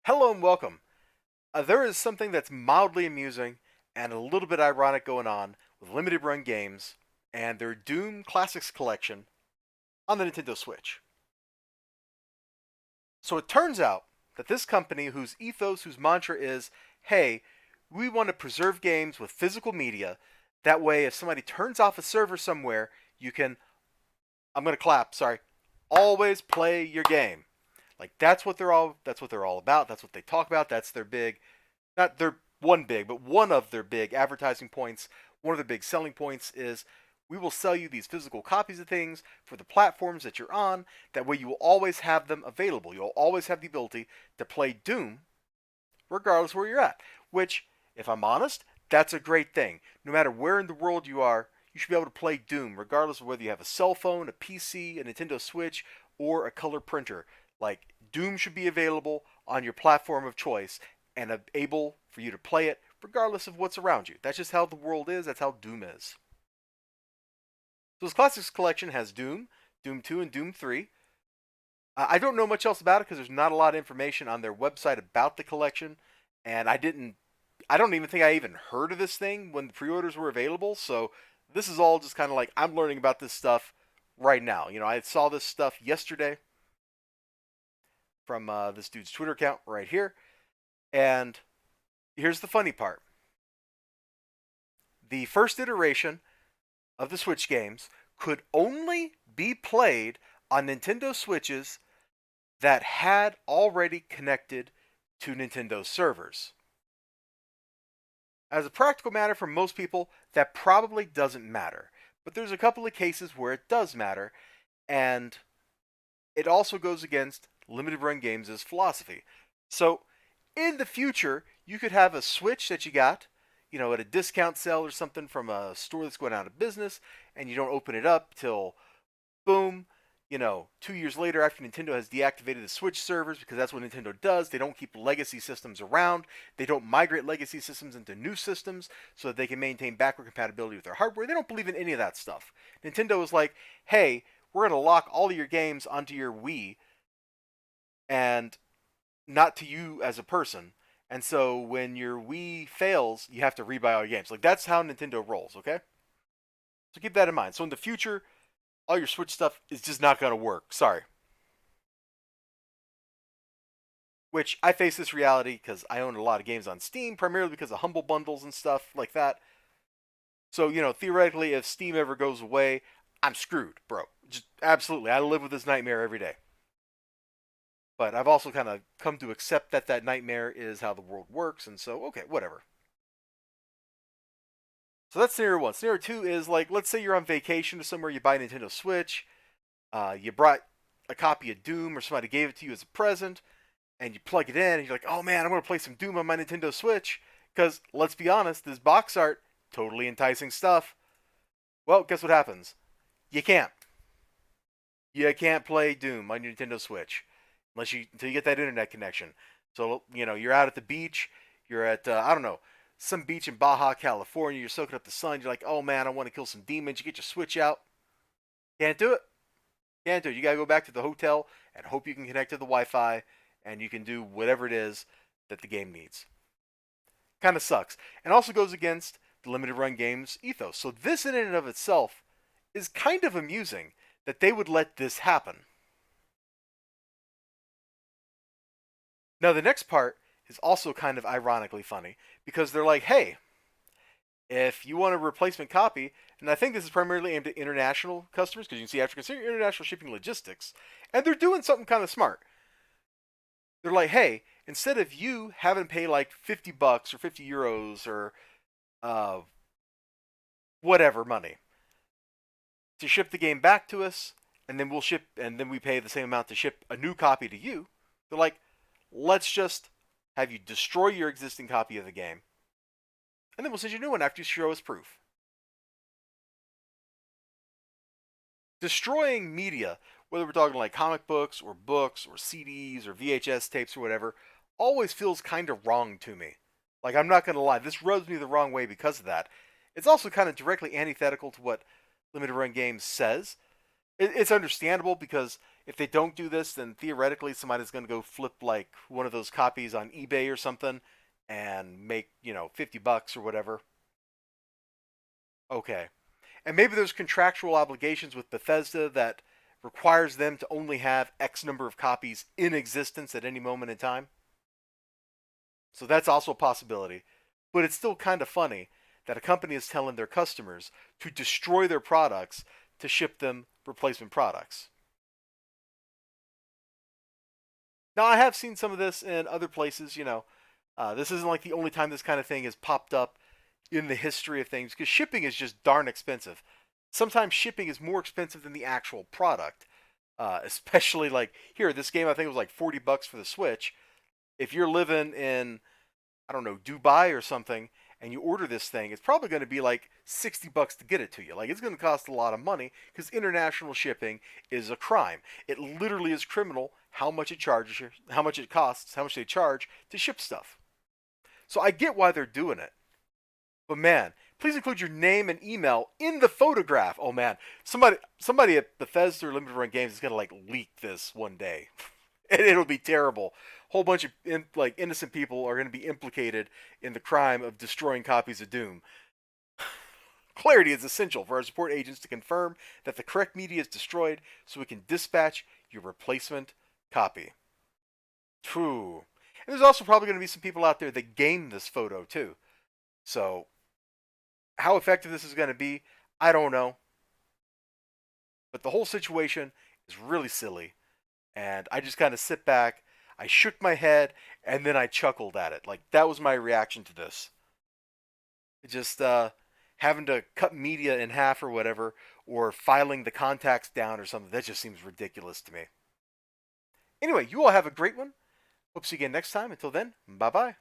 Hello and welcome. There is something that's mildly amusing and a little bit ironic going on with limited run games and their Doom Classics collection on the Nintendo Switch. So it turns out that this company, whose ethos, whose mantra is, hey, we want to preserve games with physical media. That way, if somebody turns off a server somewhere, you can, I'm going to clap, sorry, always play your game. Like that's what they're all about. That's what they talk about. That's their big, not their one big, but one of their big advertising points. One of the big selling points is we will sell you these physical copies of things for the platforms that you're on. That way you will always have them available. You'll always have the ability to play Doom regardless of where you're at. Which, if I'm honest, that's a great thing. No matter where in the world you are, you should be able to play Doom regardless of whether you have a cell phone, a PC, a Nintendo Switch, or a color printer. Like, Doom should be available on your platform of choice and able for you to play it regardless of what's around you. That's just how the world is. That's how Doom is. So this Classics collection has Doom, Doom 2, and Doom 3. I don't know much else about it because there's not a lot of information on their website about the collection, and I don't even think I even heard of this thing when the pre-orders were available. So this is all just kind of like I'm learning about this stuff right now. I saw this stuff yesterday from this dude's Twitter account right here, and here's the funny part: the first iteration of the Switch games could only be played on Nintendo Switches that had already connected to Nintendo servers. As a practical matter, for most people, that probably doesn't matter. But there's a couple of cases where it does matter, and it also goes against limited run games' philosophy. So, in the future, you could have a Switch that you got, at a discount sale or something from a store that's going out of business, and you don't open it up till boom, 2 years later after Nintendo has deactivated the Switch servers, because that's what Nintendo does. They don't keep legacy systems around. They don't migrate legacy systems into new systems so that they can maintain backward compatibility with their hardware. They don't believe in any of that stuff. Nintendo is like, hey, we're going to lock all of your games onto your Wii and not to you as a person. And so when your Wii fails, you have to rebuy all your games. Like, that's how Nintendo rolls, okay? So keep that in mind. So in the future, all your Switch stuff is just not going to work. Sorry. Which I face this reality because I own a lot of games on Steam, primarily because of Humble Bundles and stuff like that. So, theoretically, if Steam ever goes away, I'm screwed, bro. Just absolutely. I live with this nightmare every day. But I've also kind of come to accept that that nightmare is how the world works, and so, okay, whatever. So that's scenario one. Scenario two is like, let's say you're on vacation to somewhere, you buy a Nintendo Switch, you brought a copy of Doom, or somebody gave it to you as a present, and you plug it in, and you're like, oh man, I'm going to play some Doom on my Nintendo Switch. Because, let's be honest, this box art, totally enticing stuff. Well, guess what happens? You can't. You can't play Doom on your Nintendo Switch until you get that internet connection. So, you're out at the beach, you're at, I don't know, some beach in Baja, California, you're soaking up the sun, you're like, oh man, I want to kill some demons. You get your Switch out. Can't do it. Can't do it. You gotta go back to the hotel and hope you can connect to the Wi-Fi, and you can do whatever it is that the game needs. Kind of sucks, and also goes against the limited run games ethos. So this, in and of itself, is kind of amusing that they would let this happen. Now the next part is also kind of ironically funny because they're like, hey, if you want a replacement copy, and I think this is primarily aimed at international customers because you can see after considering international shipping logistics, and they're doing something kind of smart. They're like, hey, instead of you having to pay like $50 or €50 or uh, whatever money to ship the game back to us, and then we pay the same amount to ship a new copy to you. They're like, let's just have you destroy your existing copy of the game, and then we'll send you a new one after you show us proof. Destroying media, whether we're talking like comic books or CDs or VHS tapes or whatever, always feels kind of wrong to me. Like, I'm not going to lie, this rubs me the wrong way because of that. It's also kind of directly antithetical to what limited run games says. It's understandable because if they don't do this, then theoretically somebody's going to go flip like one of those copies on eBay or something and make, 50 bucks or whatever. Okay. And maybe there's contractual obligations with Bethesda that requires them to only have X number of copies in existence at any moment in time. So that's also a possibility. But it's still kind of funny that a company is telling their customers to destroy their products to ship them replacement products. Now, I have seen some of this in other places. This isn't like the only time this kind of thing has popped up in the history of things because shipping is just darn expensive. Sometimes shipping is more expensive than the actual product. Especially like here, this game I think it was like 40 bucks for the Switch. If you're living in, I don't know, Dubai or something, and you order this thing, it's probably going to be like 60 bucks to get it to you. Like it's going to cost a lot of money because international shipping is a crime. It literally is criminal how much it charges you, how much it costs, how much they charge to ship stuff. So I get why they're doing it. But man, please include your name and email in the photograph. Oh man, somebody at Bethesda or Limited Run Games is going to like leak this one day. And it'll be terrible. A whole bunch of innocent people are going to be implicated in the crime of destroying copies of Doom. Clarity is essential for our support agents to confirm that the correct media is destroyed so we can dispatch your replacement copy. True. And there's also probably going to be some people out there that game this photo too. So, how effective this is going to be, I don't know. But the whole situation is really silly. And I just kind of sit back, I shook my head, and then I chuckled at it. Like, that was my reaction to this. Just having to cut media in half or whatever, or filing the contacts down or something, that just seems ridiculous to me. Anyway, you all have a great one. Hope to see you again next time. Until then, bye bye.